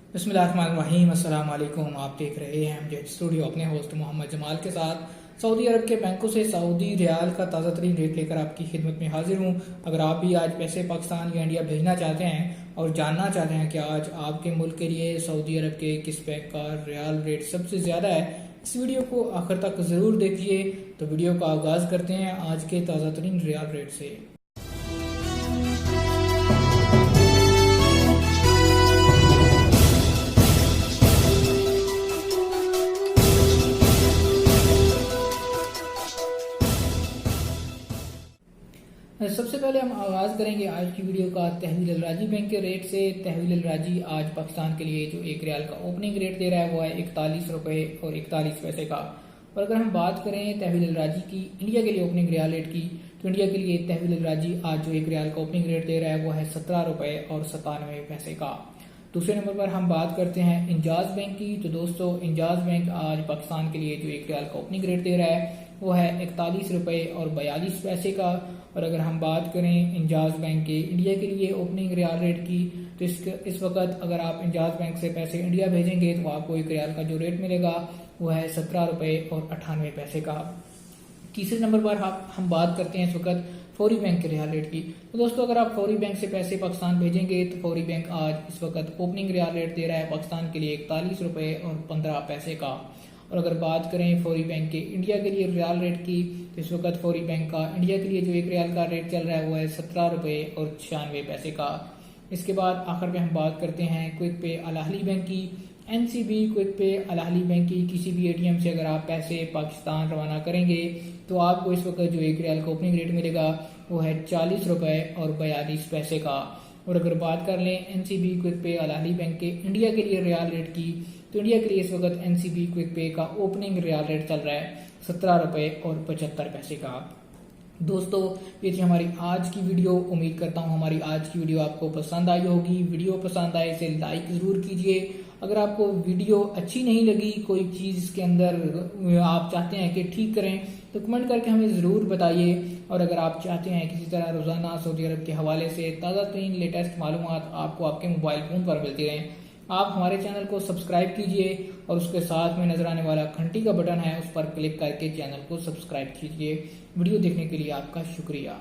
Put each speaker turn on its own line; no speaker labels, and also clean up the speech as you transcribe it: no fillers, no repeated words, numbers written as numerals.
बिस्मिल्लाहिर्रहमानिर्रहीम। अस्सलाम वालेकुम। आप देख रहे हैं हम जेट स्टूडियो अपने होस्ट मोहम्मद जमाल के साथ। सऊदी अरब के बैंकों से सऊदी रियाल का ताज़ा तरीन रेट लेकर आपकी खिदमत में हाजिर हूँ। अगर आप भी आज पैसे पाकिस्तान या इंडिया भेजना चाहते हैं और जानना चाहते हैं कि आज आपके मुल्क के लिए सऊदी अरब के किस बैंक का रियाल रेट सबसे ज़्यादा है, इस वीडियो को आखिर तक ज़रूर देखिए। तो वीडियो का आगाज़ करते हैं आज के ताज़ा तरीन रियाल रेट से। सबसे पहले हम आगाज़ करेंगे आज की वीडियो का तहवील अल राजी बैंक के रेट से। तहवील अल राजी आज पाकिस्तान के लिए जो एक रियाल का ओपनिंग रेट दे रहा है वो है 41 रुपये और 41 पैसे का। और अगर हम बात करें तहवील अल राजी की इंडिया के लिए ओपनिंग रियाल रेट की, तो इंडिया के लिए तहवील अल राजी आज जो एक रियाल का ओपनिंग रेट दे रहा है वो है 17 रुपये और 97 पैसे का। दूसरे नंबर पर हम बात करते हैं इंजाज बैंक की। तो दोस्तों, इंजाज बैंक आज पाकिस्तान के लिए जो एक रियाल का ओपनिंग रेट दे रहा है वो है 41 रुपये और 42 पैसे का। और अगर हम बात करें इंजाज बैंक के इंडिया के लिए ओपनिंग रियाल रेट की, तो इस वक्त अगर आप इंजाज बैंक से पैसे इंडिया भेजेंगे तो आपको एक रियाल का जो रेट मिलेगा वो है 17 रुपये और 98 पैसे का। तीसरे नंबर पर हम बात करते हैं इस वक्त फौरी बैंक के रियाल रेट की। तो दोस्तों, अगर आप फौरी बैंक से पैसे पाकिस्तान भेजेंगे तो फौरी बैंक आज इस वक्त ओपनिंग रियाल रेट दे रहा है पाकिस्तान के लिए 41 रुपये और 15 पैसे का। और अगर बात करें फौरी बैंक के इंडिया के लिए रियाल रेट की, तो इस वक्त फौरी बैंक का इंडिया के लिए जो एक रियाल का रेट चल रहा है वो है 17 रुपये और 96 पैसे का। इसके बाद आखिर में हम बात करते हैं क्विक पे अल अहली बैंक की। एनसीबी क्विक पे अल अहली बैंक की किसी भी एटीएम से अगर आप पैसे पाकिस्तान रवाना करेंगे तो आपको इस वक्त जो एक रियाल का ओपनिंग रेट मिलेगा वो है 40 रुपये और 42 पैसे का। और अगर बात कर लें एनसीबी क्विक पे अल अहली बैंक के इंडिया के लिए रियाल रेट की, तो इंडिया के लिए इस वक्त एनसीबी क्विक पे का ओपनिंग रियाल रेट चल रहा है 17 रुपये और 75 पैसे का। दोस्तों, ये थी हमारी आज की वीडियो। उम्मीद करता हूँ हमारी आज की वीडियो आपको पसंद आई होगी। वीडियो पसंद आए इसे लाइक ज़रूर कीजिए। अगर आपको वीडियो अच्छी नहीं लगी, कोई चीज़ इसके अंदर आप चाहते हैं कि ठीक करें, तो कमेंट करके हमें ज़रूर बताइए। और अगर आप चाहते हैं किसी तरह रोज़ाना सऊदी अरब के हवाले से ताज़ा तरीन लेटेस्ट मालूमात आपको आपके मोबाइल फ़ोन पर मिलती रहें, आप हमारे चैनल को सब्सक्राइब कीजिए और उसके साथ में नजर आने वाला घंटी का बटन है उस पर क्लिक करके चैनल को सब्सक्राइब कीजिए। वीडियो देखने के लिए आपका शुक्रिया।